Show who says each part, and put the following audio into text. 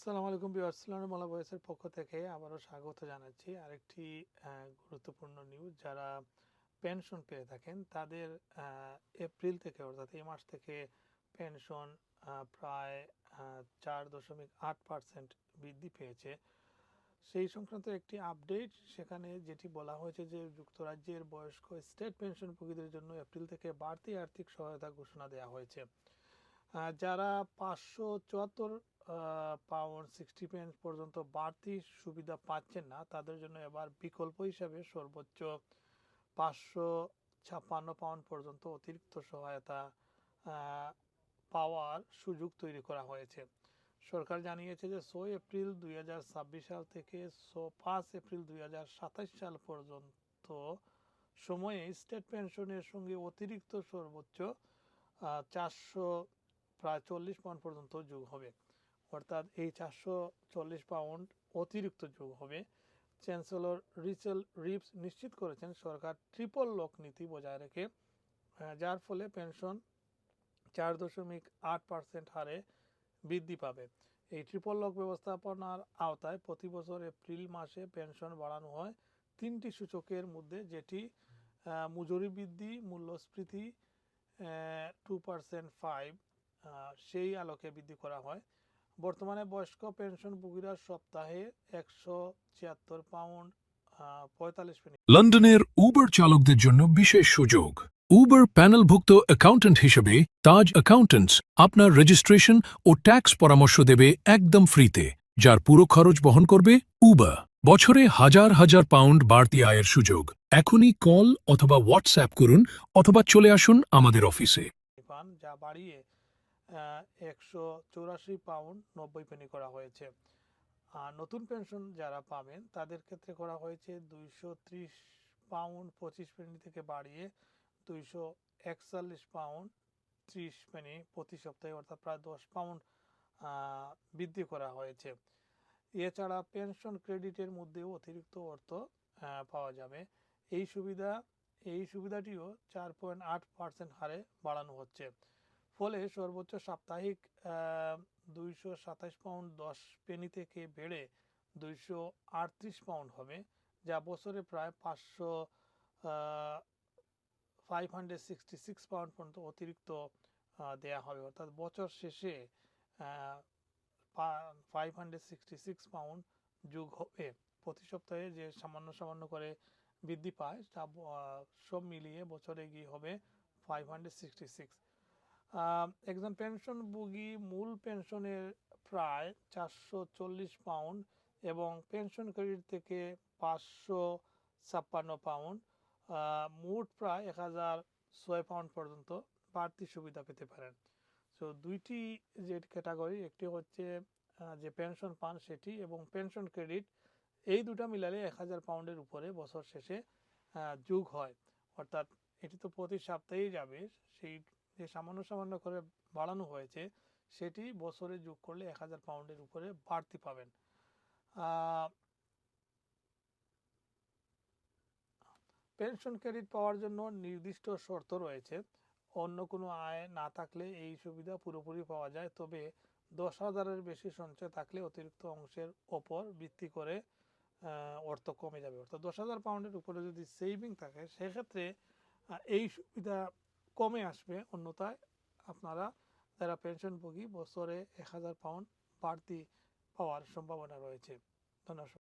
Speaker 1: আসসালামু আলাইকুম ভিউয়ার্স, মালা ভয়েসের পক্ষ থেকে আবারও স্বাগত জানাচ্ছি আরেকটি গুরুত্বপূর্ণ নিউজ। যারা পেনশন পেয়ে থাকেন তাদের এপ্রিল থেকে অর্থাৎ এই মাস থেকে পেনশন প্রায় 4.8% বৃদ্ধি পেয়েছে। সেই সংক্রান্ত একটি আপডেট সেখানে যেটি বলা হয়েছে যে যুক্তরাজ্যের বয়স্ক স্টেট পেনশনভোগীদের জন্য এপ্রিল থেকে বাড়তি আর্থিক সহায়তা ঘোষণা দেওয়া হয়েছে। যারা 574 পাউন্ড 60 পর্যন্ত বাড়তি সুবিধা পাচ্ছেন না তাদের জন্য এবার বিকল্প হিসাবে সর্বোচ্চ 556 পাউন্ড পর্যন্ত অতিরিক্ত সহায়তা পাওয়ার সুযোগ তৈরি করা হয়েছে। সরকার জানিয়েছে যে 6 এপ্রিল 2026 সাল থেকে 5 এপ্রিল 2027 সাল পর্যন্ত সময়ে স্টেট পেনশনের সঙ্গে অতিরিক্ত সর্বোচ্চ 400 প্রায় 40 পাউন্ড পর্যন্ত যোগ হবে। অর্থাৎ এই 440 পাউন্ড অতিরিক্ত যোগ হবে। চ্যান্সেলর রিচেল রিভস নিশ্চিত করেছেন সরকার ট্রিপল লক নীতি বজায় রেখে, যার ফলে পেনশন 4.8% হারে বৃদ্ধি পাবে। এই ট্রিপল লক ব্যবস্থাপনার আওতায় প্রতি বছর এপ্রিল মাসে পেনশন বাড়ানো হয় 3টি সূচকের মধ্যে, যেটি মজুরি বৃদ্ধি, মূল্যস্ফীতি 2.5 সেই আলোকে বৃদ্ধি করা হয়। বর্তমানে বয়স্ক পেনশনভোগীরা সপ্তাহে 176 পাউন্ড 45 পেনি।
Speaker 2: লন্ডনের উবার চালকদের জন্য বিশেষ সুযোগ। উবার প্যানেলভুক্ত অ্যাকাউন্ট্যান্ট হিসেবে তাজ অ্যাকাউন্ট্যান্টস আপনার রেজিস্ট্রেশন ও ট্যাক্স পরামর্শ দেবে একদম ফ্রিতে, যার পুরো খরচ বহন করবে উবার। বছরে হাজার হাজার পাউন্ড বাড়তি আয়ের সুযোগ। এখনই কল অথবা হোয়াটসঅ্যাপ করুন অথবা চলে আসুন আমাদের অফিসে।
Speaker 1: পান, যা বাড়িয়ে 184 পাউন্ড 90 পেনি করা হয়েছে। নতুন পেনশন যারা পাবেন তাদের ক্ষেত্রে করা হয়েছে 230 পাউন্ড 25 পেনি থেকে বাড়িয়ে 241 পাউন্ড 30 পেনি প্রতি সপ্তাহে, অর্থাৎ প্রায় 10 পাউন্ড বৃদ্ধি করা হয়েছে। এছাড়া পেনশন ক্রেডিটের মধ্যেও অতিরিক্ত অর্থ পাওয়া যাবে। এই সুবিধাটিও 4.8% হারে বাড়ানো হচ্ছে। ফলে সর্বোচ্চ সাপ্তাহিক 227 পাউন্ড 10 পেনি থেকে বেড়ে 238 পাউন্ড হবে, যা বছরে প্রায় 566 পাউন্ড পর্যন্ত অতিরিক্ত দেয়া হবে। অর্থাৎ বছর শেষে 566 পাউন্ড যোগ হবে। প্রতি সপ্তাহে যে সামান্য সামান্য করে বৃদ্ধি পায় তা সব মিলিয়ে বছরে গিয়ে হবে 566। একজন পেনশনভোগী মূল পেনশনের প্রায় 440 পাউন্ড এবং পেনশন ক্রেডিট থেকে 556 পাউন্ড, মোট প্রায় 1006 পাউন্ড পর্যন্ত বাড়তি সুবিধা পেতে পারেন। তো দুইটি যে ক্যাটাগরি, একটি হচ্ছে যে পেনশন পান সেটি, এবং পেনশন ক্রেডিট, এই দুটা মিলালে 1000 পাউন্ডের উপরে বছর শেষে যোগ হয়। অর্থাৎ এটি তো প্রতি সপ্তাহেই যাবে, সেই যে সামান্য সামান্য করে বাড়ানো হয়েছে সেটি বছরে যোগ করলে 1000 পাউন্ডের উপরে বাড়তি পাবেন। পেনশন ক্রেডিট পাওয়ার জন্য নির্দিষ্ট শর্ত রয়েছে। অন্য কোনো আয় না থাকলে এই সুবিধা পুরোপুরি পাওয়া যায়, তবে 10,000-এর বেশি সঞ্চয় থাকলে অতিরিক্ত অংশের ওপর ভিত্তি করে অর্থ কমে যাবে। অর্থাৎ 10,000 পাউন্ডের উপরে যদি সেভিং থাকে সেক্ষেত্রে এই সুবিধা কমে আসবে। অন্যথায় আপনারা যারা পেনশনভোগী বছরে 1000 পাউন্ড বাড়তি পাওয়ার সম্ভাবনা রয়েছে। ধন্যবাদ।